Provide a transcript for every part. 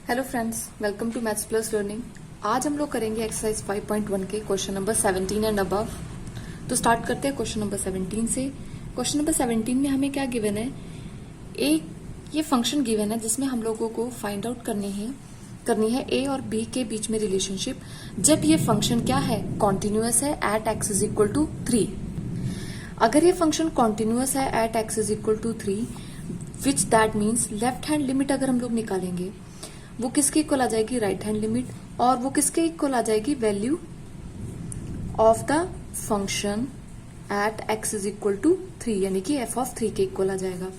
Hello friends, welcome to maths plus learning. आज हम लोग करेंगे एक्सरसाइज 5.1 के क्वेश्चन नंबर 17 एंड अबव। तो स्टार्ट करते हैं क्वेश्चन नंबर 17 से। क्वेश्चन नंबर 17 में हमें क्या गिवन है, एक ये फंक्शन गिवन है जिसमें हम लोगों को फाइंड आउट करनी है ए और बी के बीच में रिलेशनशिप जब ये फंक्शन क्या है, कॉन्टिन्यूअस है at x is equal to 3। अगर ये फंक्शन कॉन्टिन्यूअस है at x is equal to 3 which that means left hand limit अगर हम लोग निकालेंगे वो किसके इक्वल आ जाएगी, राइट हैंड लिमिट, और वो किसके इक्वल आ जाएगी, value of the function at x is equal to 3 यानी कि एफ ऑफ 3 के इक्वल आ जाएगा।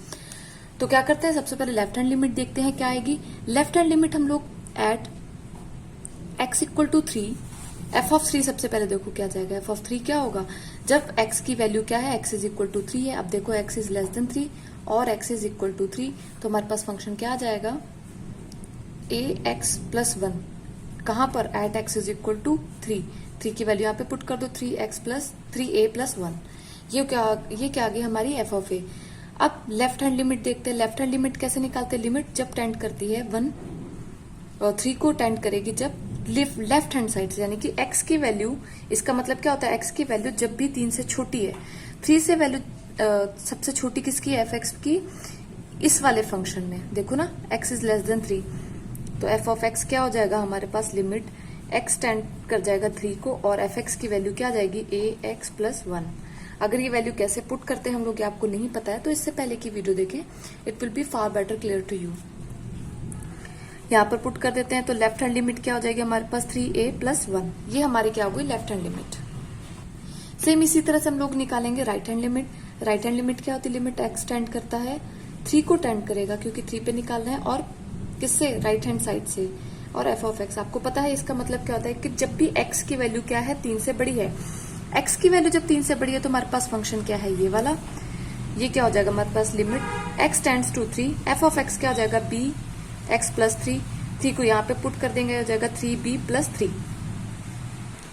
तो क्या करते हैं, सबसे पहले लेफ्ट हैंड लिमिट देखते हैं क्या आएगी। लेफ्ट हैंड लिमिट हम लोग at X equal to 3 F of 3, सबसे पहले देखो क्या जाएगा, एफ ऑफ 3 क्या होगा जब एक्स की वैल्यू क्या है, एक्स इज इक्वल टू 3 है। अब देखो एक्स इज लेस देन 3 और एक्स इज इक्वल टू 3, तो हमारे पास फंक्शन क्या आ जाएगा, ए एक्स प्लस 1 कहां पर, at x is equal to 3 की वैल्यू यहाँ पे पुट कर दो, 3a प्लस 1। ये क्या आ गई हमारी एफ ऑफ ए। अब लेफ्ट हैंड लिमिट देखते हैं। लेफ्ट हैंड लिमिट कैसे निकालते हैं, लिमिट जब टेंड करती है 1 और 3 को टेंड करेगी जब लेफ्ट हैंड साइड से, यानी कि एक्स की वैल्यू, इसका मतलब क्या होता है, एक्स की वैल्यू जब भी 3 से छोटी है, 3 से वैल्यू सबसे छोटी किसकी है, एफ एक्स की। इस वाले फंक्शन में देखो ना, एक्स इज लेस देन 3, तो एफ ऑफ एक्स क्या हो जाएगा हमारे पास, लिमिट एक्स टेंड कर जाएगा 3 को और एफ एक्स की वैल्यू क्या आ जाएगी, ए एक्स प्लस 1। अगर ये वैल्यू कैसे पुट करते हैं हम लोग, ये आपको नहीं पता है तो इससे पहले की वीडियो देखें, it will be far better clear to you. यहाँ पर पुट कर देते हैं तो लेफ्ट हैंड लिमिट क्या हो जाएगी हमारे पास, 3a प्लस 1। ये हमारी क्या हो गई, लेफ्ट हैंड लिमिट। सेम इसी तरह से हम लोग निकालेंगे right hand limit. Right hand limit क्या होती है, लिमिट एक्स टेंड करता है 3 को टेंड करेगा क्योंकि 3 पे निकालना है, और किससे, राइट हैंड साइड से, और एफ ऑफ एक्स। आपको पता है इसका मतलब क्या होता है कि जब भी एक्स की वैल्यू क्या है, 3 से बड़ी है, एक्स की वैल्यू जब 3 से बड़ी है तो हमारे पास फंक्शन क्या है, ये वाला। ये क्या हो जाएगा हमारे पास, limit x tends to 3, F of x क्या हो जाएगा, बी एक्स प्लस 3 को यहाँ पे पुट कर देंगे, हो जाएगा 3b plus 3।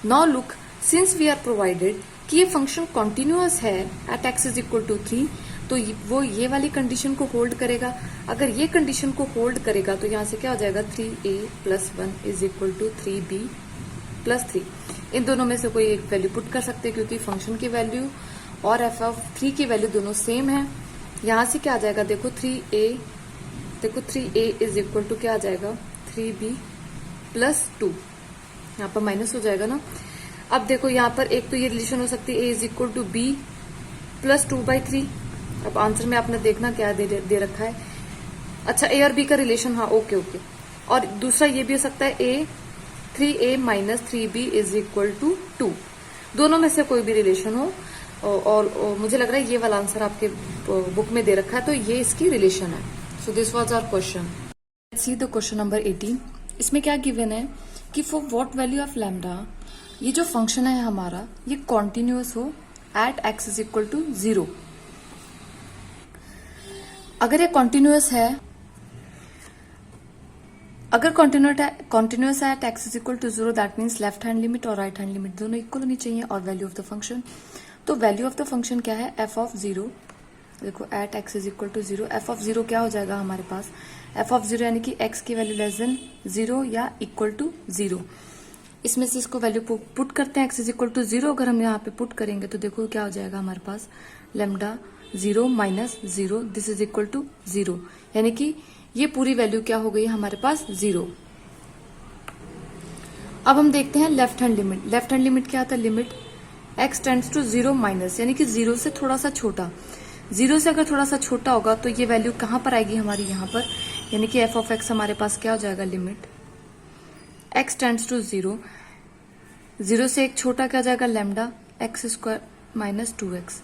Now look, since we are provided कि ये फंक्शन कॉन्टिन्यूअस है at x is equal to 3, तो वो ये वाली कंडीशन को होल्ड करेगा। अगर ये कंडीशन को होल्ड करेगा तो यहाँ से क्या हो जाएगा, 3a plus 1 is equal to 3b plus 3। इन दोनों में से कोई एक वैल्यू पुट कर सकते हैं क्योंकि फंक्शन की वैल्यू और एफ ऑफ 3 की वैल्यू दोनों सेम है। यहाँ से क्या आ जाएगा, देखो 3a इज इक्वल टू क्या आ जाएगा, 3b प्लस 2, यहाँ पर माइनस हो जाएगा ना। अब देखो यहाँ पर एक तो ये रिलेशन हो सकती है, a is equal to b plus 2/3। अब आंसर में आपने देखना क्या दे रखा है, अच्छा ए और बी का रिलेशन, हाँ ओके। और दूसरा ये भी हो सकता है, 3a minus 3b is equal to 2। दोनों में से कोई भी रिलेशन हो, और मुझे लग रहा है ये वाला आंसर आपके बुक में दे रखा है, तो ये इसकी रिलेशन है। So this was our question. Let's see the question number 18। इसमें क्या गिवन है कि for what value of lambda, ये जो फंक्शन है हमारा ये कॉन्टिन्यूअस हो at x is equal to 0। अगर ये कॉन्टिन्यूअस है, अगर कॉन्टिन्यूअस है at x is equal to 0, that means left hand limit और राइट हैंड लिमिट दोनों इक्वल होनी चाहिए, और वैल्यू ऑफ द फंक्शन, तो वैल्यू ऑफ द फंक्शन क्या है, एफ ऑफ 0। देखो at x is equal to 0, f of 0 क्या हो जाएगा हमारे पास, एफ ऑफ 0 यानी कि एक्स की वैल्यू लेस देन 0 या इक्वल टू 0। इसमें से इसको वैल्यू पुट करते हैं, एक्स इज इक्वल टू 0 अगर हम यहाँ पे पुट करेंगे तो देखो क्या हो जाएगा हमारे पास, lambda 0 minus 0 this is equal to 0, यानी कि ये पूरी वैल्यू क्या हो गई हमारे पास, 0। अब हम देखते हैं left hand limit. Left hand limit क्या होता है, limit x tends to 0 minus, यानी कि 0 से थोड़ा सा छोटा। 0 से अगर थोड़ा सा छोटा होगा तो ये वैल्यू कहां पर आएगी हमारी, यहाँ पर, यानी कि एफ ऑफ एक्स हमारे पास क्या हो जाएगा, लिमिट एक्स टेंड्स टू 0, 0 से एक छोटा क्या जाएगा, lambda x square minus 2x।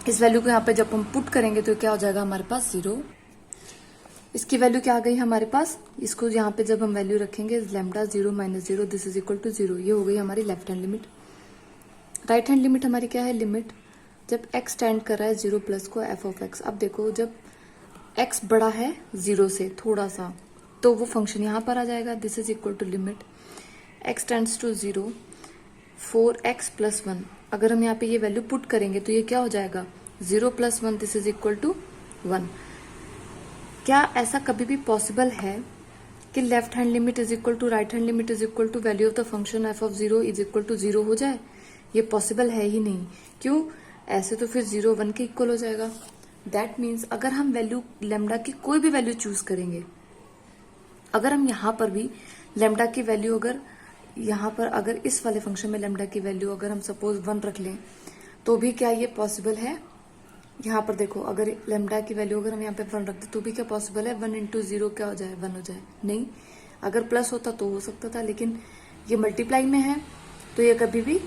इस वैल्यू को यहाँ पे जब हम पुट करेंगे तो क्या हो जाएगा हमारे पास, 0। इसकी वैल्यू क्या आ गई हमारे पास, इसको यहाँ पे जब हम वैल्यू रखेंगे, lambda 0 minus 0 this is equal to 0। ये हो गई हमारी left hand limit. Right hand limit हमारी क्या है, लिमिट जब x टेंड कर रहा है 0 प्लस को, एफ ऑफ एक्स। अब देखो जब x बड़ा है 0 से थोड़ा सा, तो वो फंक्शन यहाँ पर आ जाएगा, this is equal to limit x tends to 0 4x plus 1। अगर हम यहाँ पे ये वैल्यू पुट करेंगे तो ये क्या हो जाएगा, 0 plus 1 this is equal to 1। क्या ऐसा कभी भी पॉसिबल है कि left hand limit is equal to right hand limit is equal to value of the function f of 0 is equal to 0 हो जाए? ये पॉसिबल है ही नहीं। क्यों? ऐसे तो फिर 0 1 के इक्वल हो जाएगा। दैट मीन्स अगर हम वैल्यू लेमडा की कोई भी वैल्यू चूज करेंगे, अगर हम यहां पर भी लेमडा की वैल्यू अगर यहां पर अगर इस वाले फंक्शन में लेमडा की वैल्यू अगर हम सपोज 1 रख लें, तो भी क्या ये पॉसिबल है? यहाँ पर देखो, अगर लेमडा की वैल्यू अगर हम यहाँ पे 1 रखते तो भी क्या पॉसिबल है? 1 इंटू 0 क्या हो जाए? 1 हो जाए? नहीं। अगर प्लस होता तो हो सकता था, लेकिन ये मल्टीप्लाई में है तो ये कभी भी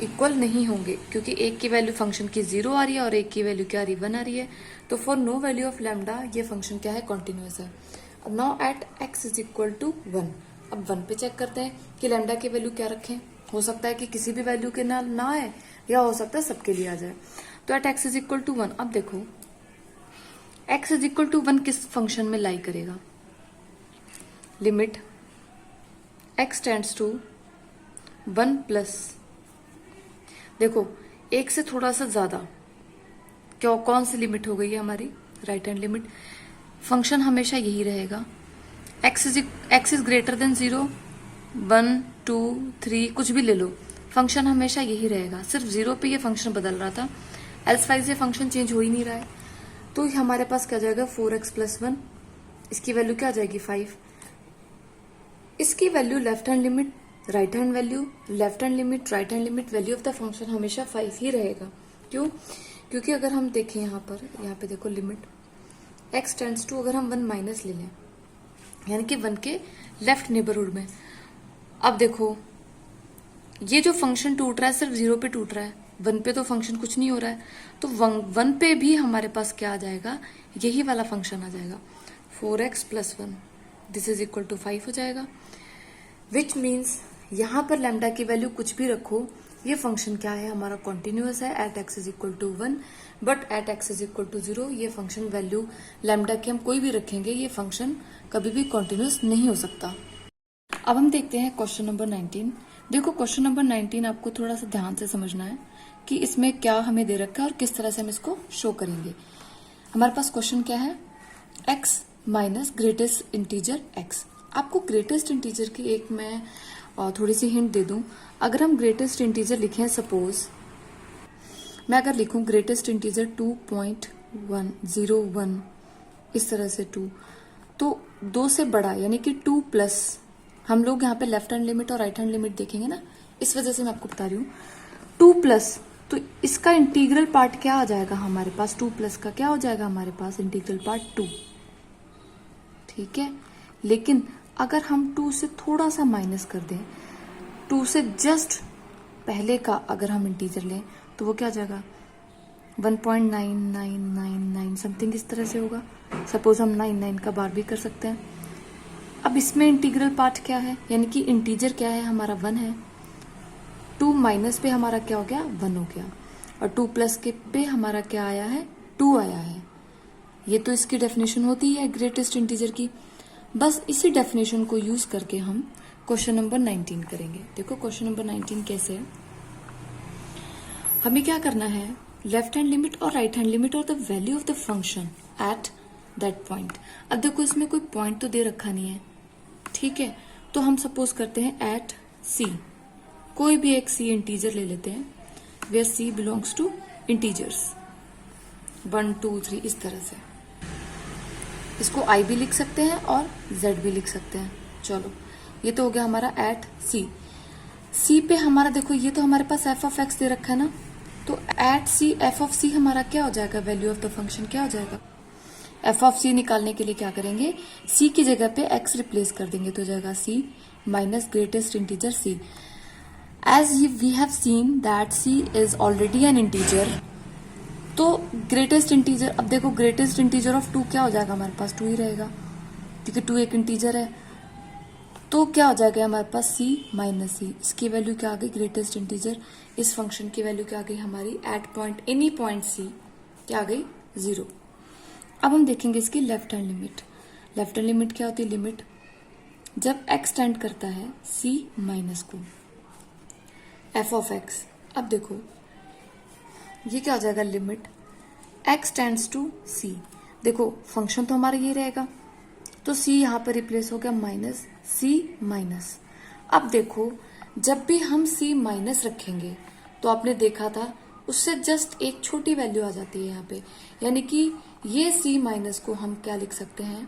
इक्वल नहीं होंगे, क्योंकि एक की वैल्यू फंक्शन की 0 आ रही है और एक की वैल्यू क्या आ रही है? 1 आ रही है। तो for no value of lambda ये फंक्शन क्या है? कॉन्टिन्यूअस है। अब now at x is equal to 1, अब 1 पे चेक करते हैं कि लेमडा की वैल्यू क्या रखें। हो सकता है कि किसी भी वैल्यू के ना आए, या हो सकता है सबके लिए आ जाए। तो at x is equal to 1, अब देखो x इज इक्वल टू 1 किस फंक्शन में लाई करेगा? Limit x tends to 1 plus, देखो एक से थोड़ा सा ज्यादा, क्या कौन सी लिमिट हो गई है हमारी? Right hand limit. फंक्शन हमेशा यही रहेगा, x इज ग्रेटर देन 0, 1 2 3 कुछ भी ले लो, फंक्शन हमेशा यही रहेगा। सिर्फ 0 पे ये फंक्शन बदल रहा था, एल्सवाइज ये फंक्शन चेंज हो ही नहीं रहा है। तो हमारे पास क्या जाएगा? 4x प्लस 1, इसकी वैल्यू क्या आ जाएगी? 5। इसकी value left hand limit right hand value, left hand limit right hand limit, value of the function हमेशा 5 ही रहेगा। क्यों? क्योंकि अगर हम देखें यहाँ पे देखो लिमिट x टेंड्स टू, अगर हम 1 माइनस ले लें, यानी कि 1 के लेफ्ट नेबरहुड में, अब देखो ये जो फंक्शन टूट रहा है सिर्फ 0 पे टूट रहा है, 1 पे तो फंक्शन कुछ नहीं हो रहा है। तो 1 पे भी हमारे पास क्या आ जाएगा? यही वाला फंक्शन आ जाएगा, 4x plus 1, this is equal to 5 हो जाएगा। विच मीन्स यहां पर लैम्डा की वैल्यू कुछ भी रखो, ये फंक्शन क्या है? हमारा कॉन्टिन्यूअस है at x is equal to 1, but at x is equal to 0 ये फंक्शन वैल्यू लैम्डा की हम कोई भी रखेंगे, ये फंक्शन कभी भी कॉन्टिन्यूअस नहीं हो सकता। अब हम देखते हैं क्वेश्चन नंबर 19। देखो क्वेश्चन नंबर 19 आपको थोड़ा सा ध्यान से समझना है कि इसमें क्या हमें दे रखा है और किस तरह से हम इसको शो करेंगे। हमारे पास क्वेश्चन क्या है? x minus greatest integer x। आपको ग्रेटेस्ट इंटीजर की एक मैं थोड़ी सी हिंट दे दूं। अगर हम ग्रेटेस्ट इंटीजर लिखें, सपोज मैं अगर लिखूं ग्रेटेस्ट इंटीजर 2.101, इस तरह से 2, तो 2 से बड़ा यानी कि 2 प्लस, हम लोग यहाँ पे लेफ्ट हैंड लिमिट और राइट हैंड लिमिट देखेंगे ना, इस वजह से मैं आपको बता रही हूँ 2 प्लस, तो इसका इंटीग्रल पार्ट क्या आ जाएगा हमारे पास? 2 प्लस का क्या हो जाएगा हमारे पास? Integral part 2। ठीक है, लेकिन अगर हम 2 से थोड़ा सा माइनस कर दें, 2 से जस्ट पहले का अगर हम इंटीजर लें, तो वो क्या आ जाएगा? 1.9999 समथिंग इस तरह से होगा। सपोज हम 99 का बार भी कर सकते हैं। अब इसमें इंटीग्रल पार्ट क्या है, यानी कि इंटीजर क्या है हमारा? 1 है। 2 माइनस पे हमारा क्या हो गया? 1 हो गया। और 2 प्लस के पे हमारा क्या आया है? 2 आया है। ये तो इसकी डेफिनेशन होती है ग्रेटेस्ट इंटीजर की। बस इसी डेफिनेशन को यूज करके हम क्वेश्चन नंबर 19 करेंगे। देखो क्वेश्चन नंबर 19 कैसे है। हमें क्या करना है? लेफ्ट हैंड लिमिट और राइट हैंड लिमिट और the value of the function at that point. अब देखो इसमें कोई पॉइंट तो दे रखा नहीं है, ठीक है, तो हम सपोज करते हैं एट सी, कोई भी एक सी इंटीजर ले लेते हैं, where c belongs to integers 1 2 3, इस तरह से। इसको आई भी लिख सकते हैं और जेड भी लिख सकते हैं। चलो ये तो हो गया हमारा एट सी। सी पे हमारा देखो ये तो हमारे पास एफ ऑफ एक्स दे रखा है ना, तो एट सी एफ ऑफ सी हमारा क्या हो जाएगा? वैल्यू ऑफ द फंक्शन क्या हो जाएगा? एफ ऑफ सी निकालने के लिए क्या करेंगे? सी की जगह पे एक्स रिप्लेस कर देंगे, तो जाएगा C minus greatest integer C. As we have seen that C is already an integer, तो ग्रेटेस्ट इंटीजर, अब देखो ग्रेटेस्ट इंटीजर ऑफ 2 क्या हो जाएगा? हमारे पास 2 ही रहेगा, क्योंकि 2 एक इंटीजर है। तो क्या हो जाएगा हमारे पास? c माइनस सी। इसकी वैल्यू क्या आ गई? Greatest integer. इस फंक्शन की वैल्यू क्या आ गई हमारी? At point any point c क्या आ गई? 0। अब हम देखेंगे इसकी left hand limit. Left hand limit क्या होती है? लिमिट जब x टेंड करता है c माइनस को, f ऑफ x। अब देखो ये क्या हो जाएगा? Limit x tends to c। देखो फंक्शन तो हमारा ये रहेगा, तो c यहाँ पर रिप्लेस हो गया माइनस c माइनस। अब देखो जब भी हम c माइनस रखेंगे तो आपने देखा था उससे जस्ट एक छोटी वैल्यू आ जाती है यहाँ पे, यानी कि ये c माइनस को हम क्या लिख सकते हैं,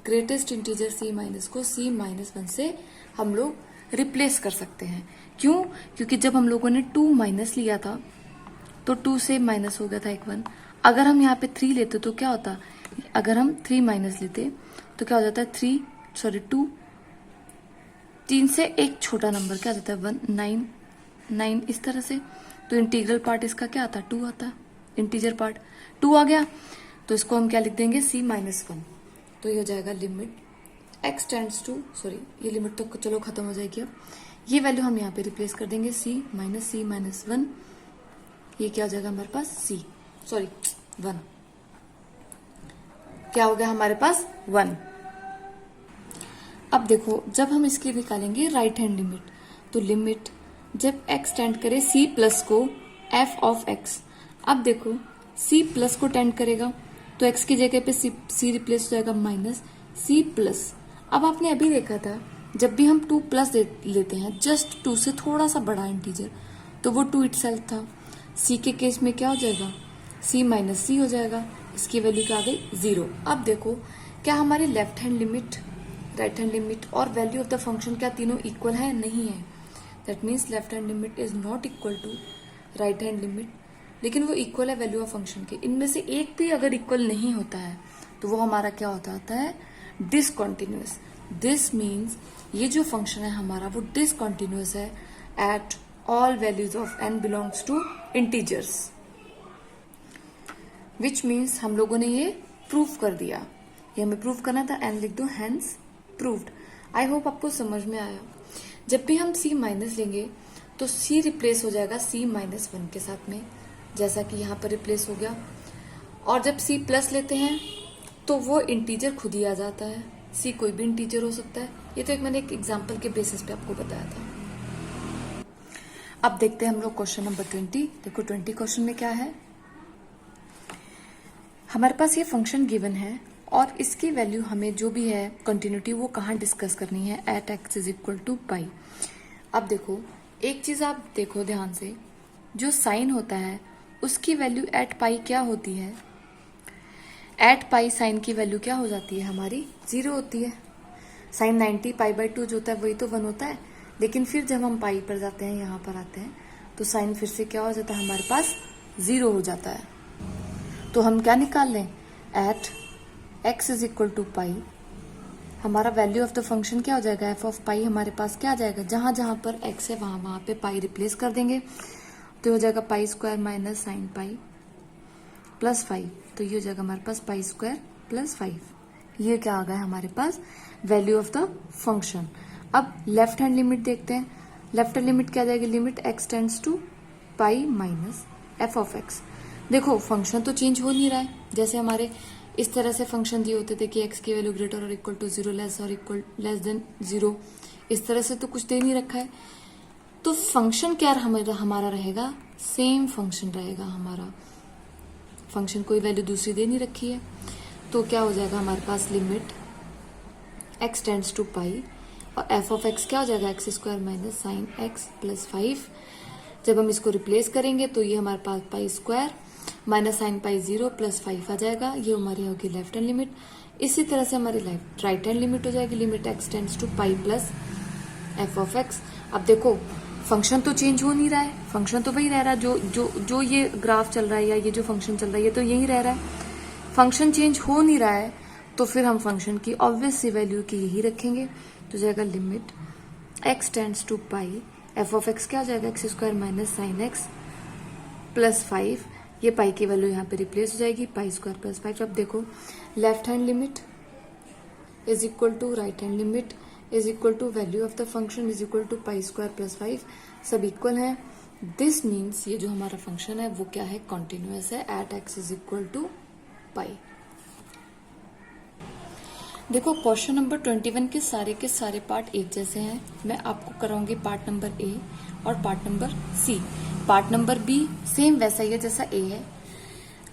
ग्रेटेस्ट इंटीजर c माइनस को c माइनस 1 से हम लोग रिप्लेस कर सकते हैं। क्यों? क्योंकि जब हम लोगों ने 2 माइनस लिया था तो 2 से माइनस हो गया था एक 1। अगर हम यहाँ पे 3 लेते तो क्या होता, अगर हम 3 माइनस लेते तो क्या हो जाता है 2, 3 से एक छोटा नंबर क्या हो जाता है 1, 9 इस तरह से। तो इंटीग्रल पार्ट इसका क्या आता है 2 आता है, इंटीजर पार्ट 2 आ गया, तो इसको हम क्या लिख देंगे c माइनस 1। तो ये हो जाएगा limit x tends to, sorry ये लिमिट तो चलो खत्म हो जाएगी। अब ये वैल्यू हम यहाँ पे रिप्लेस कर देंगे c माइनस 1, ये क्या हो जाएगा हमारे पास 1, क्या हो गया हमारे पास 1। अब देखो जब हम इसकी निकालेंगे राइट हैंड लिमिट, तो लिमिट जब x टेंड करे c प्लस को f ऑफ x, अब देखो c प्लस को टेंड करेगा तो x की जगह पे c रिप्लेस हो जाएगा माइनस c प्लस। अब आपने अभी देखा था जब भी हम 2 प्लस लेते हैं जस्ट 2 से थोड़ा सा बड़ा इंटीजर, तो वो 2 इटसेल्फ था। c के केस में क्या हो जाएगा c माइनस c हो जाएगा, इसकी वैल्यू क्या आ गई 0। अब देखो क्या हमारी left hand limit, right hand limit और वैल्यू ऑफ द फंक्शन क्या तीनों इक्वल है? नहीं है। That means left hand limit is not equal to right hand limit, लेकिन वो इक्वल है वैल्यू ऑफ फंक्शन के। इनमें से एक भी अगर इक्वल नहीं होता है तो वो हमारा क्या होता है डिसकंटिन्यूअस। दिस मीन्स ये जो फंक्शन है हमारा वो डिसकंटिन्यूअस है at all values of n belongs to integers, which means हम लोगों ने ये प्रूव कर दिया। ये हमें प्रूव करना था, n लिख दो, हैंस प्रूव्ड। आई होप आपको समझ में आया। जब भी हम c माइनस लेंगे तो c रिप्लेस हो जाएगा c माइनस 1 के साथ में, जैसा कि यहाँ पर रिप्लेस हो गया। और जब c प्लस लेते हैं तो वो इंटीजर खुद ही आ जाता है, c कोई भी इंटीजर हो सकता है। ये तो मैंने एक एग्जाम्पल के बेसिस पे आपको बताया था। अब देखते हैं हम लोग क्वेश्चन नंबर 20। देखो 20 क्वेश्चन में क्या है, हमारे पास ये फंक्शन गिवन है और इसकी वैल्यू हमें जो भी है कंटिन्यूटी वो कहाँ डिस्कस करनी है, at x is equal to pi. अब देखो एक चीज आप देखो ध्यान से, जो साइन होता है उसकी वैल्यू एट पाई क्या होती है, एट पाई साइन की वैल्यू क्या हो जाती है हमारी 0 होती है। साइन 90 पाई/2 जो होता है वही तो 1 होता है, लेकिन फिर जब हम पाई पर जाते हैं, यहाँ पर आते हैं, तो साइन फिर से क्या हो जाता है हमारे पास 0 हो जाता है। तो हम क्या निकाल लें, at x is equal to pi, हमारा वैल्यू ऑफ द फंक्शन क्या हो जाएगा f ऑफ पाई, हमारे पास क्या आ जाएगा, जहां जहां पर x है वहां पे पाई रिप्लेस कर देंगे, तो हो जाएगा पाई square minus sine pi plus 5। तो ये हो जाएगा हमारे पास पाई स्क्वायर प्लस 5। ये क्या आ गया हमारे पास वैल्यू ऑफ द फंक्शन। अब लेफ्ट हैंड लिमिट देखते हैं। लेफ्ट हैंड लिमिट क्या आ जाएगी, limit x tends to pi minus f of x। देखो फंक्शन तो चेंज हो नहीं रहा है, जैसे हमारे इस तरह से फंक्शन दिए होते थे कि x की वैल्यू ग्रेटर और इक्वल टू 0, लेस और इक्वल लेस देन 0, इस तरह से तो कुछ दे नहीं रखा है। तो फंक्शन क्या हमारा रहेगा, सेम फंक्शन रहेगा हमारा, फंक्शन कोई वैल्यू दूसरी दे नहीं रखी है। तो क्या हो जाएगा हमारे पास limit x tends to pi और f ऑफ x क्या हो जाएगा x square minus sine x plus 5। जब हम इसको रिप्लेस करेंगे तो ये हमारे पास pi square minus sine pi 0 plus 5 आ जाएगा, ये हमारी होगी लेफ्ट हैंड लिमिट। इसी तरह से हमारी राइट हैंड लिमिट हो जाएगी, limit x tends to pi plus f of x। अब देखो फंक्शन तो चेंज हो नहीं रहा है, फंक्शन तो वही रह रहा है, जो ये ग्राफ चल रहा है या ये जो फंक्शन चल रहा है ये तो यही रह रहा है। फंक्शन चेंज हो नहीं रहा है तो फिर हम फंक्शन की ऑब्वियस सी वैल्यू की यही रखेंगे, तो जाएगा limit x tends to pi, f of x क्या हो जाएगा x square minus sine x plus 5। ये पाई की वैल्यू यहाँ पे रिप्लेस हो जाएगी, पाई स्क्वायर प्लस 5। अब देखो left hand limit is equal to right hand limit is equal to value of the function is equal to pi square plus 5, सब equal है। दिस मीन्स ये जो हमारा फंक्शन है वो क्या है, कॉन्टिन्यूअस है at x is equal to pi. देखो क्वेश्चन नंबर 21 के सारे पार्ट एक जैसे हैं। मैं आपको कराऊंगी पार्ट नंबर ए और part number c. Part number b same वैसा ही है जैसा ए है।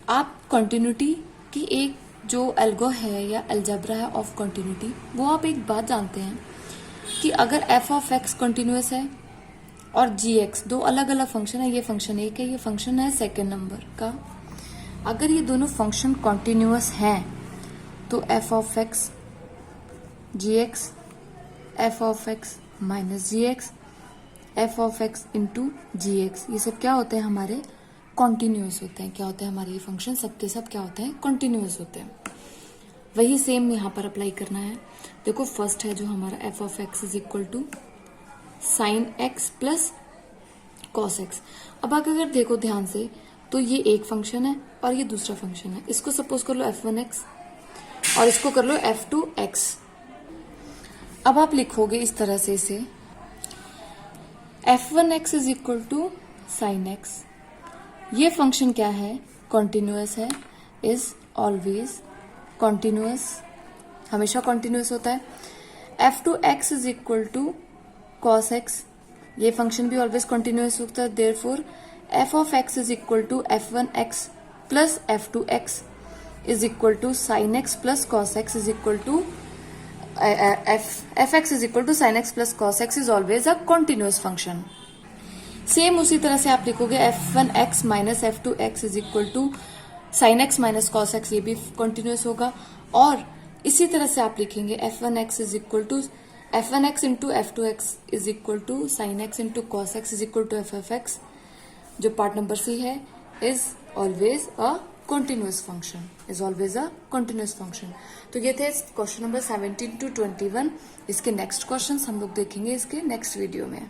आप कंटिन्यूटी की एक जो एल्गो है या अलजेब्रा है ऑफ कंटिन्यूटी, वो आप एक बात जानते हैं कि अगर एफ ऑफ एक्स कंटिन्यूअस है और जी एक्स दो अलग अलग फंक्शन है, ये फंक्शन एक है, ये फंक्शन है सेकेंड नंबर का, अगर ये दोनों फंक्शन कॉन्टिन्यूअस हैं तो f of x g x, f of x minus g x, f of x into g x, ये सब क्या होते हैं हमारे कॉन्टिन्यूअस होते हैं। क्या होते हैं हमारे ये फंक्शन सबके सब क्या होते हैं कॉन्टिन्यूअस होते हैं। वही सेम यहाँ पर अप्लाई करना है। देखो फर्स्ट है जो हमारा f of x is equal to sine x plus cos x. अब अगर देखो ध्यान से तो ये एक फंक्शन है और ये दूसरा फंक्शन है। इसको सपोज कर लो f1x और इसको कर लो f2x। अब आप लिखोगे इस तरह से इसे f1x is equal to sine x. ये फंक्शन क्या है कॉन्टिन्यूअस है, इज ऑलवेज कॉन्टिन्यूअस, हमेशा कॉन्टिन्यूअस होता है। f2x is equal to cos x, ये फंक्शन भी ऑलवेज कॉन्टिन्यूअस होता है। Therefore f of x is equal to f1x plus f2x is equal to sin x plus cos x is equal to fx is equal to sin x plus cos x is always a continuous function। Same उसी तरह से आप लिखोगे f1x minus f2x is equal to sin x minus cos x, ये भी continuous होगा। और इसी तरह से आप लिखेंगे f1x is equal to f1x into f2x is equal to sin x into cos x is equal to f of x, जो पार्ट नंबर सी है, is always a continuous function, is always a continuous function. तो ये थे question number 17 to 21। इसके next questions हम लोग देखेंगे इसके नेक्स्ट वीडियो में।